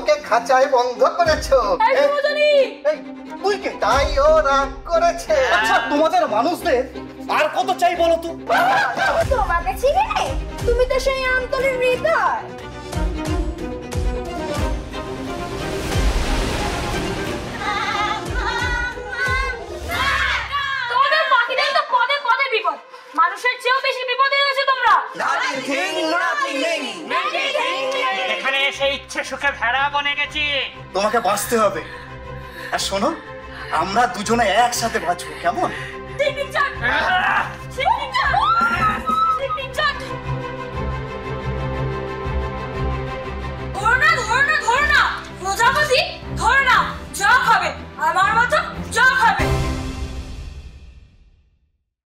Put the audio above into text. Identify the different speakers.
Speaker 1: আমাকে খাঁচায় বন্ধ করেছো। তুই কে? তাই ও রাগ করেছে।
Speaker 2: আচ্ছা তোমাদের মানুষদের আর কত চাই বলো তো?
Speaker 3: তোমাকে চিনি নে, তুমি তো সেই আমতলের হৃদয়।
Speaker 4: তোমাদের পাখিদের তো পদে পদে বিপদ, মানুষের চেয়েও বেশি বিপদে রয়েছে তোমরা।
Speaker 5: এখানে এসে ইচ্ছে সুখে ভেড়া বনে গেছি।
Speaker 2: তোমাকে বাঁচতে হবে। আর শোনো, আমরা দুজনে একসাথে বাঁচবো, কেমন?
Speaker 4: ধরো না প্রজাপতি, ধরো না, যা খাবে আমার মতো